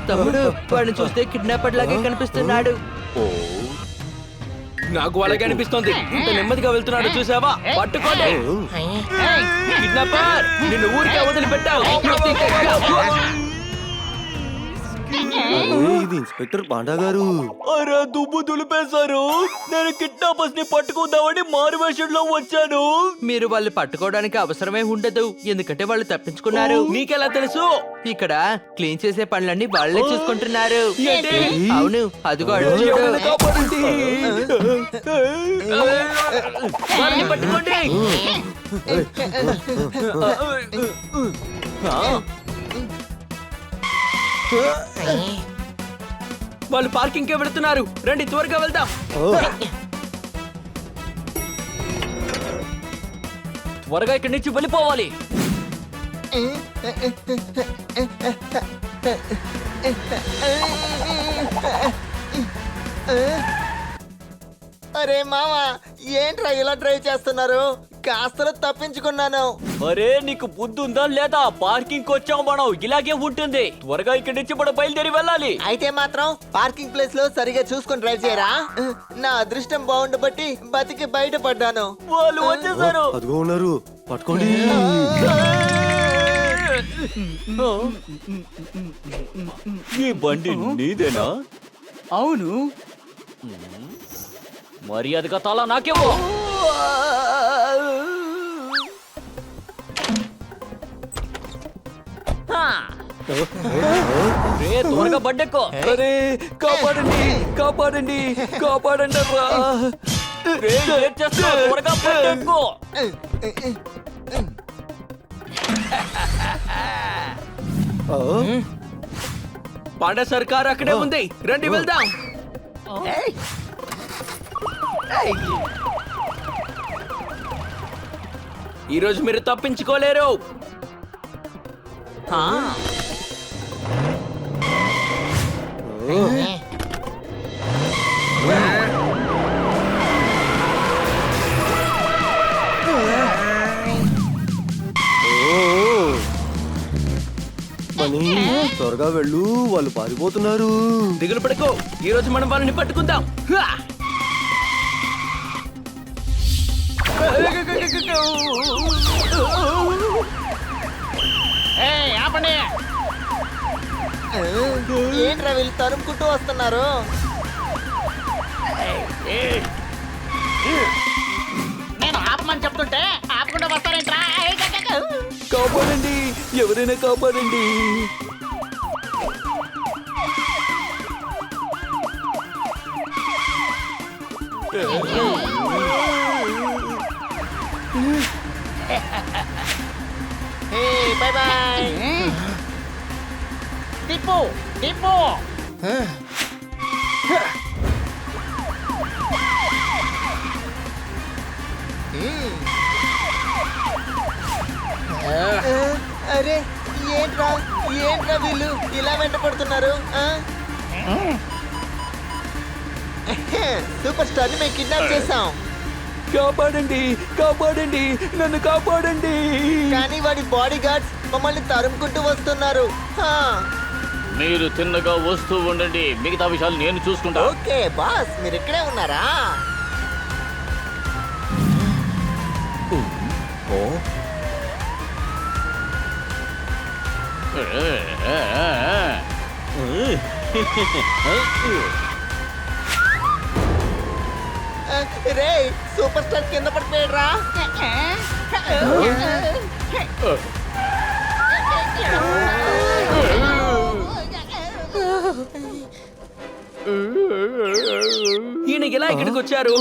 తమ్ముడు వాడిని చూస్తే కిడ్నాపర్ లాగే కనిపిస్తున్నాడు. నాకు అలాగే అనిపిస్తోంది. ఇంత నెమ్మదిగా వెళ్తున్నాడు చూసావా? పట్టుకోండి. కిడ్నాపర్ నిన్ను ఊరికే వదిలిపెట్టావు. ఇది ఇన్స్పెక్టర్ పాండా గారు. అరే దుమ్ము దులిపేశారు. నేను కిడ్నాపర్స్ ని పట్టుకుందామని మారువేషంలో వచ్చాను. మీరు వాళ్ళు పట్టుకోవడానికి అవసరమే ఉండదు, ఎందుకంటే వాళ్ళు తప్పించుకున్నారు. నీకెలా తెలుసు? ఇక్కడ క్లీన్ చేసే పనులన్నీ వాళ్ళే చూసుకుంటున్నారు. అవును, అదిగో అడుగు చూడు. వాళ్ళని పట్టుకోండి. వాళ్ళు పార్కింగ్ కే వెళుతున్నారు. రండి త్వరగా వెళ్దాం. త్వరగా ఇక్కడి నుంచి వెళ్ళిపోవాలి. అరే మామా, ఏంట్రా ఇలా డ్రైవ్ చేస్తున్నారు? కాస్తలో తప్పించుకున్నాను. అరే నీకు బుద్ధి ఉందా లేదా? పార్కింగ్ వచ్చాం మనం, ఇలాగే ఉంటుంది. త్వరగా ఇక్కడి నుంచి మనం బయలుదేరి వెళ్ళాలి. అయితే మాత్రం పార్కింగ్ ప్లేస్ లో సరిగా చూసుకొని డ్రైవ్ చేయరా? నా అదృష్టం బాగుండబట్టి బతికి బయటపడ్డాను. వాళ్ళు వచ్చేసారు. అదిగో ఉన్నారు, పట్టుకోండి. ఈ బండి నీదేనా? అవును. మర్యాదగా తాళా నాకేవో. త్వరగా బండెక్కో. అరే కాపాడండి, కాపాడండి, కాపాడండి రా. ఏం చేస్తున్నావ్? త్వరగా బండెక్కో. పాండా సర్కార్ అక్కడే ఉంది. రండి వెళ్దాం. ఈ రోజు మీరు తప్పించుకోలేరు. మనీ త్వరగా వెళ్ళు, వాళ్ళు పారిపోతున్నారు. దిగులు పడుకో, ఈ రోజు మనం వాళ్ళని పట్టుకుందాం. హా! ఆపండి. ఏంట్రా వీళ్ళు తరుముకుంటూ వస్తున్నారు? నేను ఆపమని చెప్తుంటే ఆపకుండా వస్తారేంట్రా? కాపాడండి, ఎవరైనా కాపాడండి. Bye boy. తిప్పు తిప్పు. అరే ఏంట్రా ఏంట్రా వీళ్ళు ఇలా వెంట పడుతున్నారు? సూపర్ స్టార్ ని మేము కిడ్నాప్ చేసాం. కాపాడండి, కాపాడండి, నన్ను కాపాడండి. కానీ వాడి బాడీ గార్డ్స్ మమ్మల్ని తరుముకుంటూ వస్తున్నారు. మీరు తిన్నగా వస్తూ ఉండండి, మిగతా విషయాలు నేను చూసుకుంటా. ఓకే బాస్, మీరు ఇక్కడే ఉన్నారా? రే సూపర్ స్టార్ కింద పడిపోయాడు రా. ఈయన ఎలా ఇక్కడికి వచ్చారు?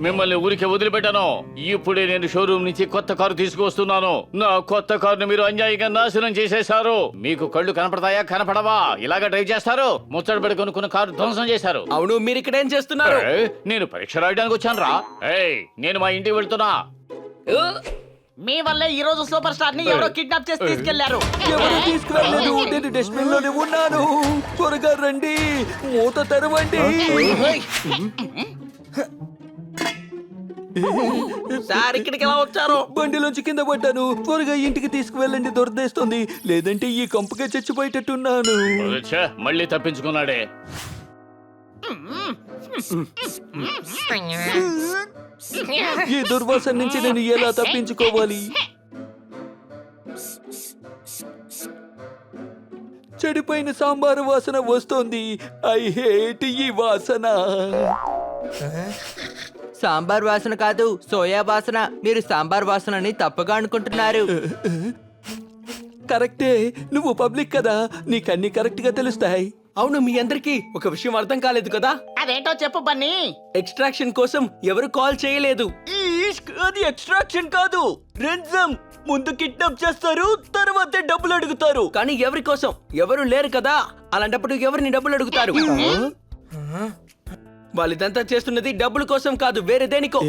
మిమ్మల్ని ఊరికే వదిలిపెట్టాను. ఇప్పుడే నేను షోరూమ్ నుంచి కొత్త కారు తీసుకువస్తున్నాను. నా కొత్త కారుని మీరు అన్యాయంగా నాశనం చేసేశారు. మీకు కళ్ళు కనపడతాయా కనపడవా? ఇలాగా డ్రైవ్ చేస్తారు? ముచ్చట పెట్టి కొనుక్కున్న కారు ధ్వంసం చేశారు. అవును, మీరు ఇక్కడ ఏం చేస్తున్నారు? నేను పరీక్ష రాయడానికి వచ్చాను రా. నేను మా ఇంటికి వెళ్తున్నా. మీ వల్లే ఈ రోజు సూపర్ స్టార్ ని ఎవరో కిడ్నాప్ చేసి తీసుకెళ్లారు. ఎవరు తీసుకురాలేదు, నేను డస్ట్బిన్ లోనే ఉన్నాను. త్వరగా రండి, మూత తెరవండి. సార్ ఇక్కడికి ఎలా వచ్చారు? బండిలోంచి కింద పడ్డాను. త్వరగా ఇంటికి తీసుకువెళ్ళండి, దొరదేస్తుంది. లేదంటే ఈ కంపకే చచ్చిపోయేటట్టున్నాను. ఛే, మళ్ళీ తప్పించుకున్నాడే. ఈ దుర్వాసన నుంచి నేను ఎలా తప్పించుకోవాలి? చెడిపోయిన సాంబారు వాసన వస్తోంది. ఐ హేట్ ఈ వాసన. సాంబార్ వాసన కాదు, సోయా వాసన. మీరు సాంబార్ వాసనని తప్పుగా అనుకుంటున్నారు. కరెక్టే, నువ్వు పబ్లిక్ కదా, నీకన్నీ కరెక్ట్ గా తెలుస్తాయి. అవును, మీ అందరికి ఒక విషయం అర్థం కాలేదు కదా? అదేంటో చెప్పు బన్నీ. ఎక్స్ట్రాక్షన్ కోసం ఎవరు కాల్ చేయలేదు. అది ఎక్స్ట్రాక్షన్ కాదు, రెంజమ్. ముందు కిడ్నాప్ చేస్తారు, తర్వాత డబ్బులు అడుగుతారు. కానీ ఎవరి కోసం? ఎవరు లేరు కదా, అలాంటప్పుడు ఎవరిని డబ్బులు అడుగుతారు? వాళ్ళిదంతా చేస్తున్నది డబ్బుల కోసం కాదు, వేరే దేనికో.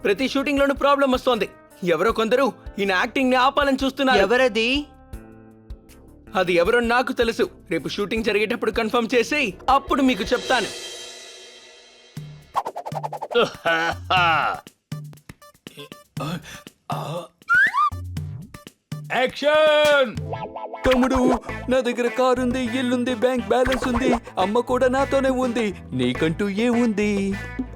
ప్రతి షూటింగ్ లోనూ ప్రాబ్లం వస్తోంది. ఎవరో కొందరు ఈయన యాక్టింగ్ ని ఆపాలని చూస్తున్నారు. ఎవరది? అది ఎవరో నాకు తెలుసు. రేపు షూటింగ్ జరిగేటప్పుడు కన్ఫర్మ్ చేసి అప్పుడు మీకు చెప్తాను. యాక్షన్! తమ్ముడు, నా దగ్గర కారు ఉంది, ఇల్లుంది, బ్యాంక్ బ్యాలెన్స్ ఉంది, అమ్మ కూడా నాతోనే ఉంది. నీకంటూ ఏముంది?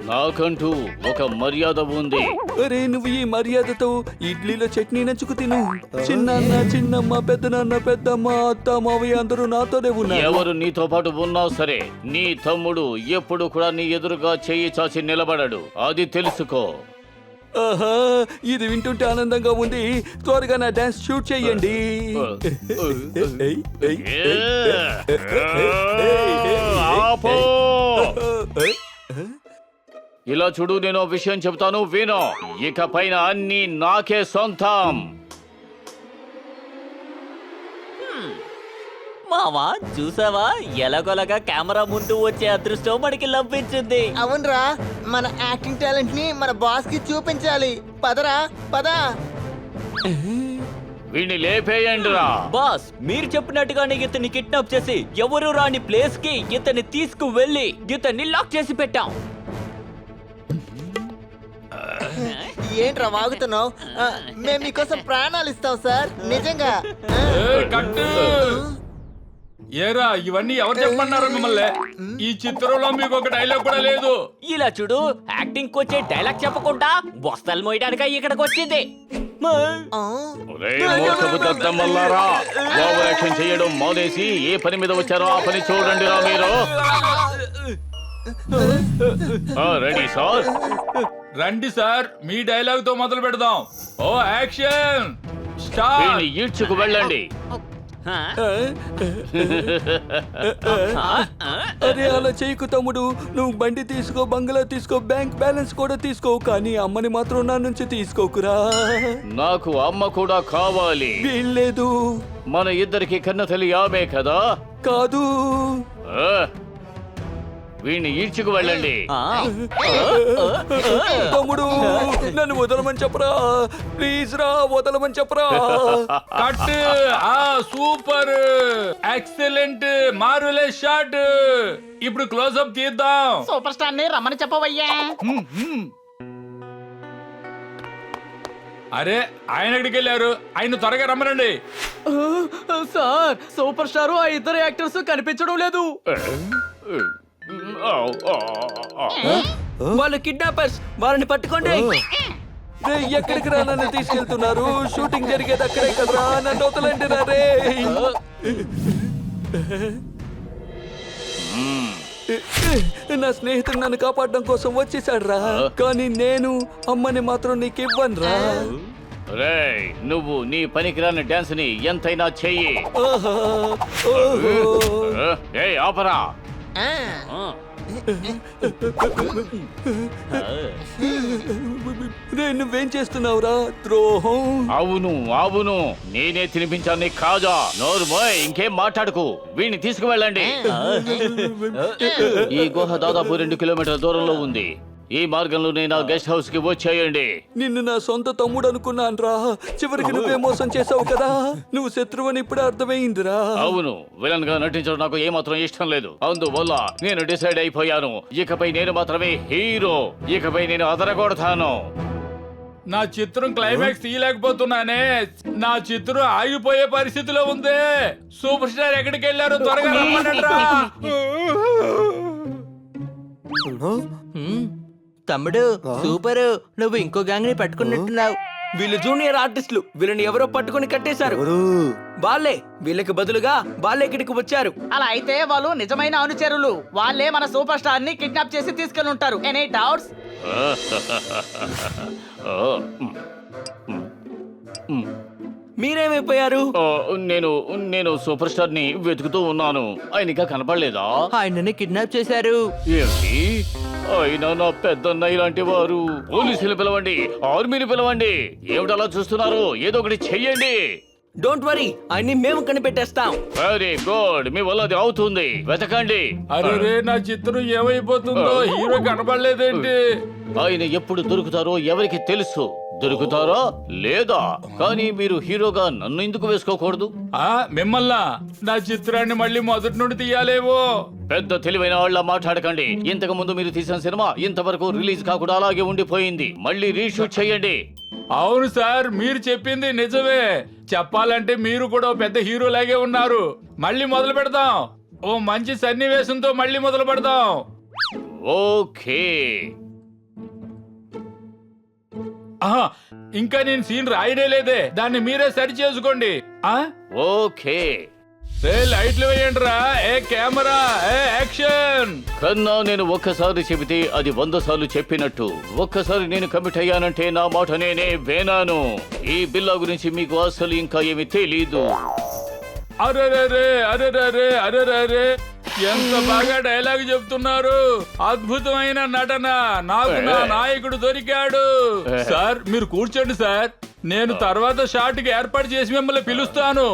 నాకంటూ ఒక మర్యాద ఉంది. అరే, నువ్వు ఈ మర్యాదతో ఇడ్లీలో చట్నీ నంచుకు తిను. చిన్నాన్న, చిన్నమ్మ, పెద్దనాన్న, పెద్దమ్మ, అత్త, మావయ్య అందరూ నాతోనే ఉన్నారు. ఎవరు నీతో పాటు ఉన్నా సరే, నీ తమ్ముడు ఎప్పుడు కూడా నీ ఎదురుగా చెయ్యి చాచి నిలబడడు. అది తెలుసుకో. ఆహా, ఇది వింటుంటే ఆనందంగా ఉంది. త్వరగా నా డాన్స్ షూట్ చెయ్యండి. ఆపో! ఇలా చూడు, నేను విషయం చెబుతాను, వినో. ఇక పైన అన్ని నాకే సొంతం. మావా, చూసావా ఎలాగోలాగా కెమెరా ముందు వచ్చే అదృష్టం మనకి లభించింది. అవునరా, మన యాక్టింగ్ టాలెంట్ ని మన బాస్ కి చూపించాలి. పదరా పద. వీడిని లేపేయండి రా. బాస్, మీరు చెప్పినట్టుగానే ఇతన్ని కిడ్నాప్ చేసి ఎవరు రాని ప్లేస్ కి ఇతన్ని తీసుకువెళ్ళి ఇతన్ని లాక్ చేసి పెట్టాం. ఏంట్రా వాగుతున్నావు? మేము మీకోసం ప్రాణాలు ఇస్తాం సార్, నిజంగా. కట్టు! ఏరా, ఇవన్నీ ఎవరు చెప్పమన్నారు మిమ్మల్ని? ఈ చిత్రంలో మీకు ఒక డైలాగ్ కూడా లేదు. ఇలా చూడు, యాక్టింగ్ వచ్చే డైలాగ్ చెప్పకుండా బొస్తలు మోయడానిక ఇక్కడికి వచ్చింది. ఒరేయ్ మూర్ఖపు దద్దమ్మల్లారా, ఓవర్ యాక్షన్ చేయడం మానేసి ఏ పని మీద వచ్చారో ఆ పని చూడండి రా మీరు. Ready sir? రండి సార్, మీ డైలాగ్ తో మొదలు పెడదాం. ఓ యాక్షన్ స్టార్ట్! వీడిని ఈడ్చుకు వెళ్ళండి. అరే, అలా చేయకు తమ్ముడు. నువ్వు బండి తీసుకో, బంగ్లా తీసుకో, బ్యాంక్ బ్యాలెన్స్ కూడా తీసుకో, కానీ అమ్మని మాత్రం నా నుంచి తీసుకోకురా. నాకు అమ్మ కూడా కావాలి. వీల్లేదు. మన ఇద్దరికి కన్న తల్లి ఆమె కదా? కాదు. వీడిని ఈడ్చుకు వెళ్ళండి. తమ్ముడు, నన్ను వదలమని చెప్పరా, ప్లీజ్ రా, వదలమని చెప్పరా. Cut! Super, excellent, marvellous shot. ఇప్పుడు క్లోజ్అప్ తీద్దాం. సూపర్ స్టార్ ని రమ్మని చెప్పవయ్యా. అరే ఆయన ఎక్కడికి వెళ్ళారు? ఆయన త్వరగా రమ్మనండి. సార్ సూపర్ స్టార్ ఆ ఇద్దరు యాక్టర్స్ కనిపించడం లేదు. వాళ్ళు కిడ్నాపర్స్, వాళ్ళని పట్టుకోండి. రేయ్, ఎక్కడికి రా నన్ను తీసుకెళ్తున్నారు? షూటింగ్ జరిగేది అక్కడే కదరా, నన్ను వదలండి రా రే. నా స్నేహితుడు నన్ను కాపాడడం కోసం వచ్చేసాడు రా, కానీ నేను అమ్మని మాత్రం నీకు ఇవ్వను రా. రేయ్, నువ్వు నీ పనికిరాని డాన్స్ ని ఎంతైనా చెయ్యి. ఏయ్, ఆపరా. రే, నువ్వేం చేస్తున్నావురా? ద్రోహం. అవును అవును, నేనే తినిపించాను కాదా. నోరు మోయ్, ఇంకేం మాట్లాడుకు. వీడిని తీసుకువెళ్ళండి. ఈ గుహ దాదాపు 2 కిలోమీటర్ల దూరంలో ఉంది. ఈ మార్గంలోనే నా గెస్ట్ హౌస్ కి వచ్చేయండి. నిన్ను నా సొంత తమ్ముడు అనుకున్నాను రా, చివరికి నువ్వే మోసం చేసావు కదా. నువ్వు శత్రువని ఇప్పుడే అర్థమైందిరా. అవును, విలన్ గా నటించడం నాకు ఏమాత్రం ఇష్టం లేదు. అందువల్ల నేను డిసైడ్ అయిపోయాను, ఇకపై నేను మాత్రమే హీరో. ఇకపై నేను అదరగొడతాను. నా చిత్రం క్లైమాక్స్ తీయలేకపోతున్నానే. నా చిత్రం ఆగిపోయే పరిస్థితిలో ఉంది. సూపర్ స్టార్ ఎక్కడికి వెళ్ళారు? త్వరగా రమ్మనండ్రా. తమ్ముడు సూపర్, నువ్వు ఇంకో గ్యాంగ్ ని పట్టుకున్నట్టున్నావు. వీళ్ళు జూనియర్ ఆర్టిస్టులు, వీళ్ళని ఎవరో పట్టుకొని కట్టేశారు. వాళ్ళే, వీళ్ళకి బదులుగా వాళ్ళే ఇక్కడికి వచ్చారు. అలా అయితే వాళ్ళు నిజమైన అనుచరులు. వాళ్ళే మన సూపర్ స్టార్ ని కిడ్నాప్ చేసి తీసుకెళ్ళి ఉంటారు. Any doubts? మీరేమైపోయారు? నేను నేను సూపర్ స్టార్ ని వెతుకుతూ ఉన్నాను. ఆయన ఇంకా కనపడలేదా? ఆయనని కిడ్నాప్ చేశారు. ఏంటి? ఆయన నా పెద్దన్నయ్య లాంటి వారు. పోలీసులు పిలవండి, ఆర్మీని పిలవండి. ఏమిటలా చూస్తున్నారు? ఏదో ఒకటి చెయ్యండి. డోంట్ వరీ, ఆయన్ని మేము కనిపెట్టేస్తాం. వెరీ గుడ్, మీ వల్ల అది అవుతుంది. వెతకండి. అరే, నా చిత్రం ఏమైపోతుందో. హీరో కనబడలేదేంటి? ఆయన ఎప్పుడు దొరుకుతారో ఎవరికి తెలుసు. దొరుకుతారా లేదా? కానీ మీరు హీరోగా నన్ను ఎందుకు వేసుకోకూడదు? మిమ్మల్ని నా చిత్రాన్ని మళ్ళీ మొదటి నుండి తీయాలేవో. పెద్ద తెలివైన వాళ్ళ మాట్లాడకండి. ఇంతకు ముందు మీరు తీసిన సినిమా ఇంతవరకు రిలీజ్ కాకుండా అలాగే ఉండిపోయింది. మళ్ళీ రీషూట్ చేయండి. అవును సార్, మీరు చెప్పింది నిజమే. చెప్పాలంటే మీరు కూడా పెద్ద హీరో లాగే ఉన్నారు. మళ్ళీ మొదలు పెడదాం. ఓ మంచి సన్నివేశంతో మళ్ళీ మొదలు పెడదాం. ఓకే. ఇంకా నేను సీన్ రాయనే లేదే, దాన్ని మీరే సరి చేసుకోండి. ఓకే. లైట్లు వేయండి రా. ఏ కెమెరా, ఏ యాక్షన్. కన్నా నేను ఒక్కసారి చెబితే అది 100 సార్లు చెప్పినట్టు. ఒక్కసారి నేను కమిట్ అయ్యానంటే నా మాట నేనే వేనాను. ఈ బిల్లా గురించి మీకు అసలు ఇంకా ఏమి తెలీదు. అరెరే అరెరే అరెరే, ఎంత బాగా డైలాగ్ చెప్తున్నారు. అద్భుతమైన నటన. నాకు నా నాయకుడు దొరికాడు. సార్ మీరు కూర్చోండి సార్, నేను తర్వాత షాట్ కి ఏర్పాటు చేసి మిమ్మల్ని పిలుస్తాను.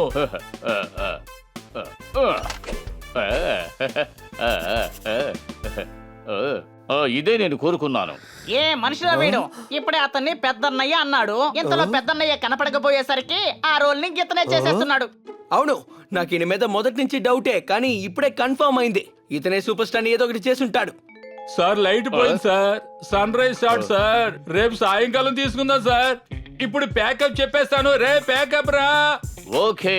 ఇదే నేను కోరుకున్నాను. ఏ మనిషిలో వీడు ఇప్పుడే అతన్ని పెద్దన్నయ్య అన్నాడు. ఇంతలో పెద్దన్నయ్య కనపడకపోయేసరికి ఆ రోల్ ని ఇతనే చేసేస్తున్నాడు. అవును, నాకు ఈయన మీద మొదటి నుంచి డౌటే, కానీ ఇప్పుడే కన్ఫర్మ్ అయింది. ఇతనే సూపర్ స్టార్ ఏదో ఒకటి చేసుంటాడు. సార్ లైట్ పోయింది sir. Sunrise shot sir. రేపు సాయంకాలం తీసుకుందాం సార్. ఇప్పుడు ప్యాకప్ చెప్పేస్తాను. రే ప్యాకప్ రా. ఓకే,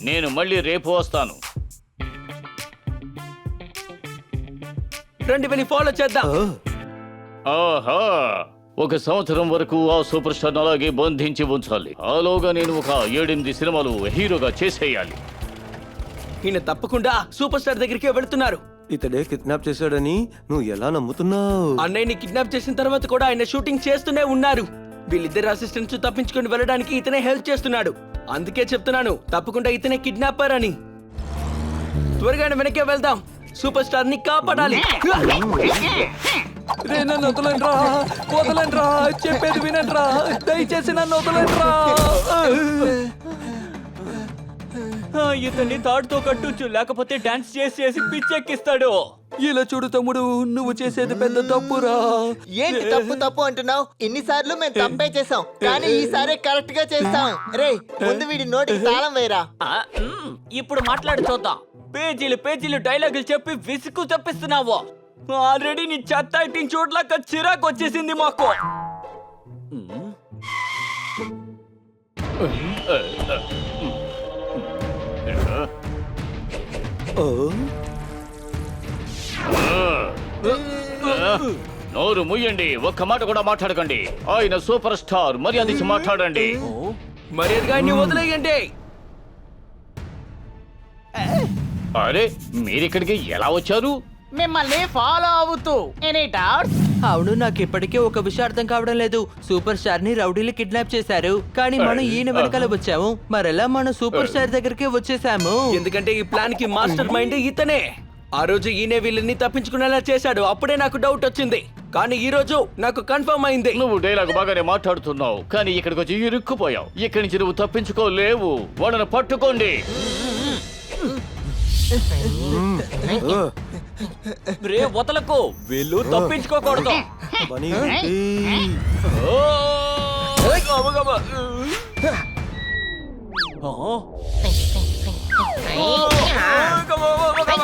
నేను మళ్ళీ రేపు వస్తాను. రండి వెళ్ళి ఫాలో చేద్దాం. ఆహా, 1 సంవత్సరం వరకు ఆ సూపర్ స్టార్ అలాగే బంధించి ఉంచాలి. ఆలోగా నేను ఒక 7-8 సినిమాలు హీరోగా చేసేయాలి. ఈయన తప్పకుండా సూపర్ స్టార్ దగ్గరికే వెళ్తున్నారు. ఇతడే కిడ్నాప్ చేశాడని నువ్వు ఎలా నమ్ముతున్నావు? అన్నయ్యని కిడ్నాప్ చేసిన తర్వాత కూడా ఆయన షూటింగ్ చేస్తూనే ఉన్నారు. వీళ్ళిద్దరు అసిస్టెంట్స్ తప్పించుకొని వెళ్ళడానికి ఇతనే హెల్ప్ చేస్తున్నాడు. అందుకే చెప్తున్నాను, తప్పకుండా ఇతనే కిడ్నాపర్ అని. త్వరగానే వెనకే వెళ్దాం. సూపర్ స్టార్ ని కాపాడాలి. రే, నన్ను వదలండ్రా, వదలండ్రా, చెప్పేది వినండ్రా, దయచేసి నన్ను వదలండ్రా. ఇతన్ని తాడుతో కట్టొచ్చు, లేకపోతే డాన్స్ చేసి పిచ్చెక్కిస్తాడు. ఇలా చూడు తమ్ముడు, నువ్వు చేసేది పెద్ద తప్పురా. ఏంటి తప్పు అంటున్నావు? ఇన్నిసార్లు మేము తప్పే చేసాం, కానీ ఈసారి కరెక్ట్ గా చేస్తాం. రే, ముందు వీడి నోటికి తాళం వేరా. ఇప్పుడు మాట్లాడి చూద్దాం. పేజీలు డైలాగులు చెప్పి విసుగు తెప్పిస్తున్నావు. ఆల్రెడీ నీ చెత్త యాక్టింగ్ చూడలేక చిరాకు వచ్చేసింది మాకు. నోరు ముయ్యండి, ఒక్క మాట కూడా మాట్లాడకండి. ఆయన సూపర్ స్టార్, మర్యాద ఇచ్చి మాట్లాడండి. మర్యాదగా ఆయన్ని వదిలేయండి. అరే, మీరిక్కడికి ఎలా వచ్చారు? మిమ్మల్ని ఫాలో అవుతూ. Any doubts? అవును, నాకు ఇప్పటికే ఒక విషయం అర్థం కావడం లేదు. సూపర్ స్టార్ ని రౌడీలు కిడ్నాప్ చేశారు, కానీ మనం ఈయన వెనకాల వచ్చాము. మరెలా మనం సూపర్ స్టార్ దగ్గరికి వచ్చేసాము? ఎందుకంటే ఈ ప్లాన్ కి మాస్టర్ మైండ్ ఇతనే. ఆ రోజు ఈయనే వీళ్ళని తప్పించుకునేలా చేశాడు. అప్పుడే నాకు డౌట్ వచ్చింది, కానీ ఈ రోజు నాకు కన్ఫర్మ్ అయింది. నువ్వు డైలాగ్ బాగానే మాట్లాడుతున్నావు, కానీ ఇక్కడికి వచ్చి ఇరుక్కుపోయావు. ఇక్కడి నుంచి నువ్వు తప్పించుకోలేవు. వాళ్ళని పట్టుకోండి. రే వదలకు, వీళ్ళు తప్పించుకోకూడదు. బనీ ఓ! గబగబ. ఆ? గబగబ.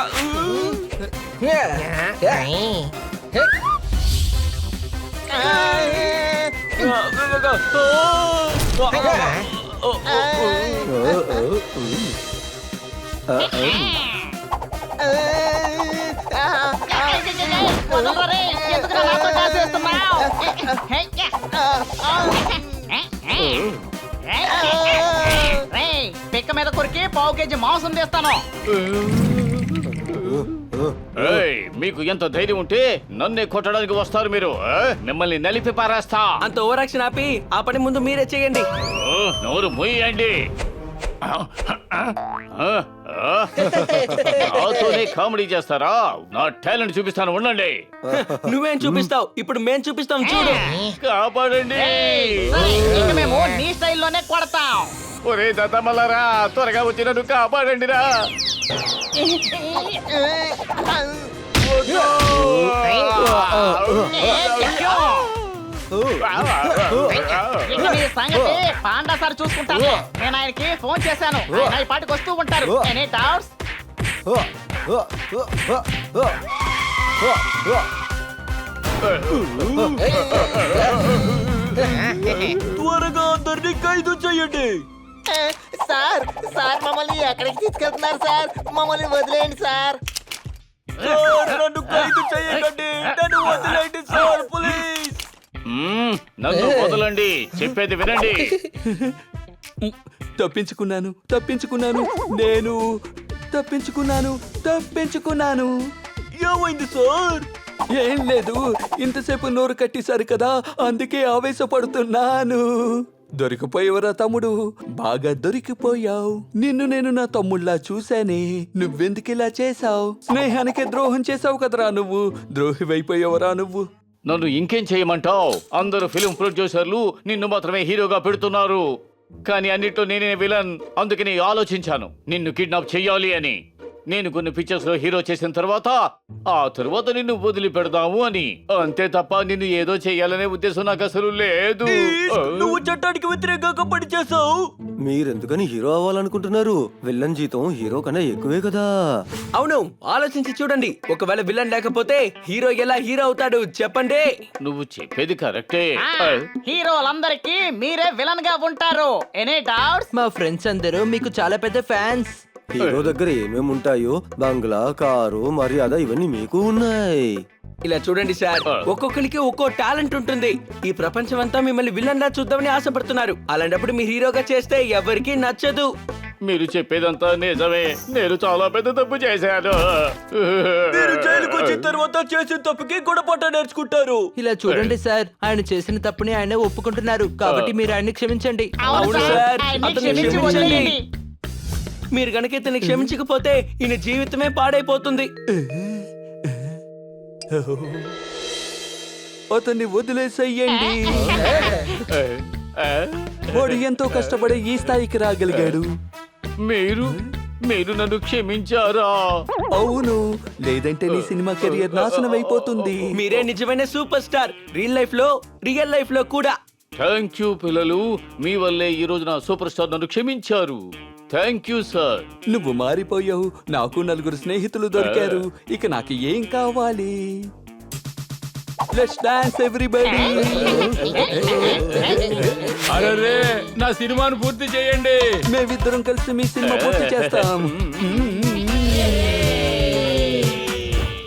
వదలరే, ఎందుకురా నాతో డాన్స్ చేస్తున్నావ్? రేయ్, పిక్క మీద కొరికి పావు కేజీ మాంసం తీస్తాను. ఏయ్, మీకు ఎంత ధైర్యం ఉంటే నన్నే కొట్టడానికి వస్తారు మీరు? మిమ్మల్ని నలిపి పారేస్తా. అంత ఓవరాక్షన్ ఆపి ఆ పని ముందు మీరే చేయండి. నోరు మూయండి. నాతోనే కామెడీ చేస్తారా? నా టాలెంట్ చూపిస్తాను, ఉండండి. నువ్వేం చూపిస్తావు? ఇప్పుడు మేం చూపిస్తాం, చూడు. కాపాడండి. ఇక మేము నీ స్టైల్లోనే కొడతాం. ఒరే దద్దమల్లారా, త్వరగా వచ్చి నన్ను కాపాడండిరా. ఇక మీ సంగతి పాండా సార్ చూసుకుంటాను. నేను ఆయనకి ఫోన్ చేశాను, ఆయన ఈ పాటికి వస్తూ ఉంటారు. Any doubts? త్వరగా అందరినీ ఖైదు చేయండి. సార్ సార్ మమ్మల్ని ఎక్కడికి తీసుకెళ్తున్నారు సార్? మమ్మల్ని వదిలేయండి సార్. సార్, నన్ను ఖైదు చేయకండి. నన్ను వదిలేయండి సార్, ప్లీజ్. నన్ను వదలండి, చెప్పేది వినండి. తప్పించుకున్నాను, తప్పించుకున్నాను, నేను తప్పించుకున్నాను. ఏమైంది సార్? ఏం లేదు, ఇంతసేపు నోరు కట్టేశారు కదా, అందుకే ఆవేశపడుతున్నాను. దొరికిపోయేవరా తమ్ముడు, బాగా దొరికిపోయావు. నిన్ను నేను నా తమ్ముళ్ళ చూశానే. నువ్వెందుకిలా చేశావు? స్నేహానికి ద్రోహం చేశావు కదరా నువ్వు. ద్రోహివైపోయావరా నువ్వు. నన్ను ఇంకేం చేయమంటావు? అందరూ ఫిలిం ప్రొడ్యూసర్లు నిన్ను మాత్రమే హీరోగా పెడుతున్నారు, కానీ అన్నిట్లో నేనే విలన్. అందుకని ఆలోచించాను నిన్ను కిడ్నాప్ చెయ్యాలి అని. నేను కొన్ని పిక్చర్స్ లో హీరో చేసిన తర్వాత ఆ తర్వాత నిన్ను వదిలి పెడదాము అని. అంతే తప్ప నిన్ను ఏదో చెయ్యాలనే ఉద్దేశం నాకు అసలు లేదు. నువ్వు చట్టానికి వ్యతిరేకంగా పని చేసావు. మీరెందుకని హీరో అవ్వాలనుకుంటున్నారు? విల్లన్ జీతం హీరో కన్నా ఎక్కువే కదా. అవును, ఆలోచించి చూడండి. ఒకవేళ విలన్ లేకపోతే హీరో ఎలా హీరో అవుతాడు చెప్పండి. నువ్వు చెప్పేది కరెక్టే. హీరోలందరికీ మీరే విలన్ గా ఉంటారు. Any doubts? మా ఫ్రెండ్స్ అందరూ మీకు చాలా పెద్ద ఫ్యాన్స్. హీరో దగ్గర ఏమేమి ఉంటాయో, బంగ్లా, కారు, మర్యాద ఇవన్నీ మీకు ఉన్నాయి. ఇలా చూడండి సార్, ఒక్కొక్కరికి ఒక్కో టాలెంట్ ఉంటుంది. ఈ ప్రపంచం అంతా మిమ్మల్ని విలన్ లా చూద్దామని ఆశపడుతున్నారు. అలాంటప్పుడు మీరు హీరోగా చేస్తే ఎవరికీ నచ్చదు. మీరు చెప్పేదంతా నిజమే. నేను చాలా పెద్ద తప్పు చేశాను. మీరు జైలుకు వచ్చిన తర్వాత చేసిన తప్పుకి గుణపాఠం నేర్చుకుంటారు. ఇలా చూడండి సార్, ఆయన చేసిన తప్పుని ఆయన ఒప్పుకుంటున్నారు, కాబట్టి మీరు ఆయన్ని క్షమించండి. అవును సార్, ఆయన్ని అతన్ని క్షమించి క్షమించండి. వదిలేయండి. మీరు గనక ఇతన్ని క్షమించకపోతే ఈయన జీవితమే పాడైపోతుంది. అతన్ని వదిలేసయ్యండి. వాడు ఎంతో కష్టపడి ఈ స్థాయికి రాగలిగాడు. మీరు నన్ను క్షమించారా? అవును, లేదంటే నీ సినిమా కెరియర్ నాశనం అయిపోతుంది. మీరే నిజమైన సూపర్ స్టార్, రియల్ లైఫ్ లో కూడా. థ్యాంక్ యూ పిల్లలు, మీ వల్లే ఈ రోజు నా సూపర్ స్టార్ నన్ను క్షమించారు. Thank you sir. నువ్వు మారిపోయావు, నాకు 4 స్నేహితులు దొరికారు. ఇక నాకు ఏం కావాలి? Let's dance everybody. అరే నా సినిమాను పూర్తి చేయండి. మేమిద్దరం కలిసి మీ సినిమా పూర్తి చేస్తాం.